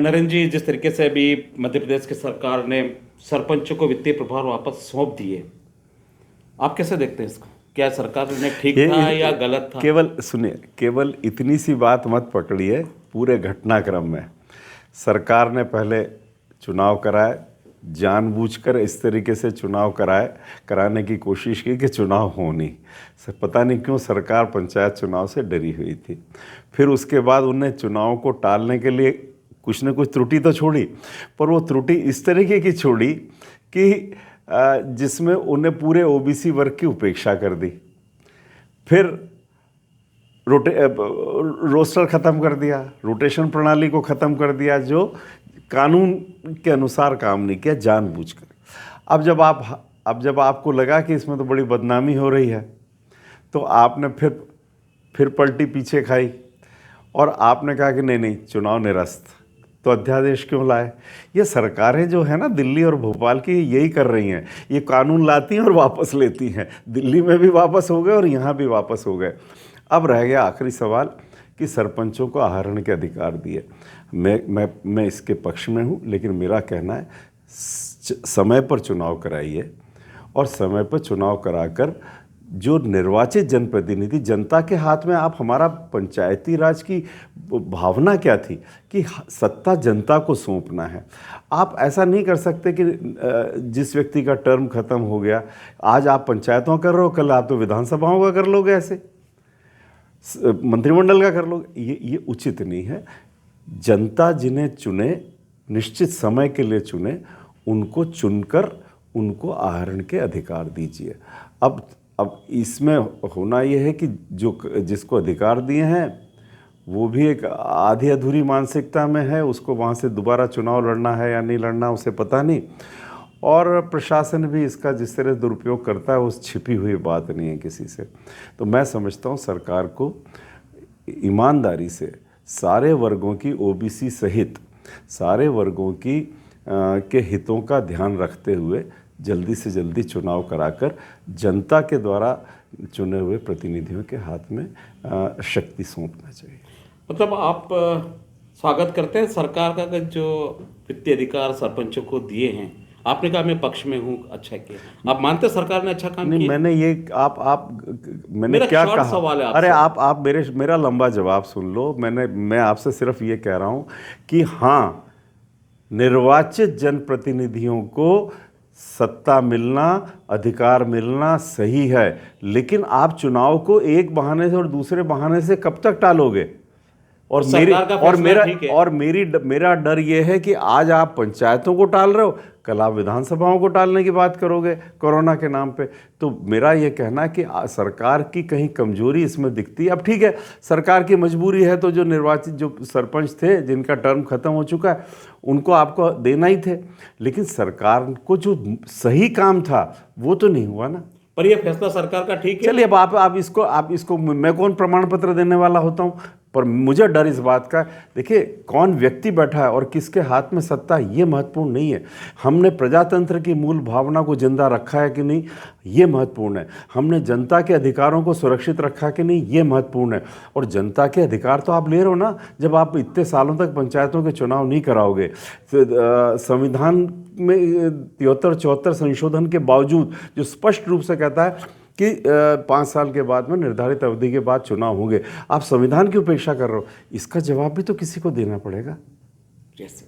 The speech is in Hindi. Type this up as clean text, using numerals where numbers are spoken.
नरेंद्र जी, जिस तरीके से अभी मध्य प्रदेश की सरकार ने सरपंचों को वित्तीय प्रभार वापस सौंप दिए, आप कैसे देखते हैं इसको? क्या सरकार ने ठीक था या गलत था? केवल सुनिए, केवल इतनी सी बात मत पकड़िए। पूरे घटनाक्रम में सरकार ने पहले चुनाव कराए, जानबूझकर इस तरीके से चुनाव कराने की कोशिश की कि चुनाव हो नहीं। पता नहीं क्यों सरकार पंचायत चुनाव से डरी हुई थी। फिर उसके बाद उन्हें चुनाव को टालने के लिए कुछ न कुछ त्रुटि तो छोड़ी, पर वो त्रुटि इस तरीके की छोड़ी कि जिसमें उन्हें पूरे ओबीसी वर्ग की उपेक्षा कर दी। फिर रोस्टर ख़त्म कर दिया, रोटेशन प्रणाली को ख़त्म कर दिया, जो कानून के अनुसार काम नहीं किया, जानबूझकर। अब जब आपको लगा कि इसमें तो बड़ी बदनामी हो रही है, तो आपने फिर पलटी पीछे खाई और आपने कहा कि नहीं, चुनाव निरस्त। तो अध्यादेश क्यों लाए? ये सरकारें जो है ना, दिल्ली और भोपाल की, यही कर रही हैं। ये कानून लाती हैं और वापस लेती हैं। दिल्ली में भी वापस हो गए और यहाँ भी वापस हो गए। अब रह गया आखिरी सवाल कि सरपंचों को आहरण के अधिकार दिए। मैं इसके पक्ष में हूँ, लेकिन मेरा कहना है समय पर चुनाव कराइए और समय पर चुनाव कराकर जो निर्वाचित जनप्रतिनिधि, जनता के हाथ में आप, हमारा पंचायती राज की भावना क्या थी कि सत्ता जनता को सौंपना है। आप ऐसा नहीं कर सकते कि जिस व्यक्ति का टर्म खत्म हो गया, आज आप पंचायतों कर रहे हो, कल आप तो विधानसभाओं का कर लोगे, ऐसे मंत्रिमंडल का कर लोगे। ये उचित नहीं है। जनता जिन्हें चुने, निश्चित समय के लिए चुने, उनको चुनकर उनको आहरण के अधिकार दीजिए। अब इसमें होना यह है कि जिसको अधिकार दिए हैं वो भी एक आधी अधूरी मानसिकता में है। उसको वहाँ से दोबारा चुनाव लड़ना है या नहीं लड़ना, उसे पता नहीं। और प्रशासन भी इसका जिस तरह दुरुपयोग करता है, उस छिपी हुई बात नहीं है किसी से। तो मैं समझता हूँ सरकार को ईमानदारी से सारे वर्गों की, ओबीसी सहित सारे वर्गों की के हितों का ध्यान रखते हुए जल्दी से जल्दी चुनाव कराकर जनता के द्वारा चुने हुए प्रतिनिधियों के हाथ में शक्ति सौंपना चाहिए। मतलब आप स्वागत करते हैं सरकार का जो वित्तीय अधिकार सरपंचों को दिए हैं? आपने कहा मैं पक्ष में हूँ, अच्छा किया। आप मानते हैं सरकार ने अच्छा काम नहीं, किया? मैंने ये मैंने क्या कहा? सवाल है अरे आपसे। आप मेरा लंबा जवाब सुन लो। मैं आपसे सिर्फ ये कह रहा हूँ कि हाँ, निर्वाचित जनप्रतिनिधियों को सत्ता मिलना, अधिकार मिलना सही है, लेकिन आप चुनाव को एक बहाने से और दूसरे बहाने से कब तक टालोगे? मेरा डर ये है कि आज आप पंचायतों को टाल रहे हो, कल आप विधानसभाओं को टालने की बात करोगे कोरोना के नाम पे। तो मेरा ये कहना है कि सरकार की कहीं कमजोरी इसमें दिखती है। अब ठीक है, सरकार की मजबूरी है, तो जो निर्वाचित जो सरपंच थे जिनका टर्म खत्म हो चुका है, उनको आपको देना ही थे। लेकिन सरकार को जो सही काम था वो तो नहीं हुआ ना। पर यह फैसला सरकार का ठीक है। चलिए, अब आप इसको मैं कौन प्रमाण पत्र देने वाला होता हूँ? पर मुझे डर इस बात का, देखिए, कौन व्यक्ति बैठा है और किसके हाथ में सत्ता, ये महत्वपूर्ण नहीं है। हमने प्रजातंत्र की मूल भावना को जिंदा रखा है कि नहीं, ये महत्वपूर्ण है। हमने जनता के अधिकारों को सुरक्षित रखा कि नहीं, ये महत्वपूर्ण है। और जनता के अधिकार तो आप ले रहे हो ना, जब आप इतने सालों तक पंचायतों के चुनाव नहीं कराओगे। संविधान में 73-74 संशोधन के बावजूद जो स्पष्ट रूप से कहता है कि 5 साल के बाद में, निर्धारित अवधि के बाद चुनाव होंगे, आप संविधान की उपेक्षा कर रहे हो। इसका जवाब भी तो किसी को देना पड़ेगा। यस।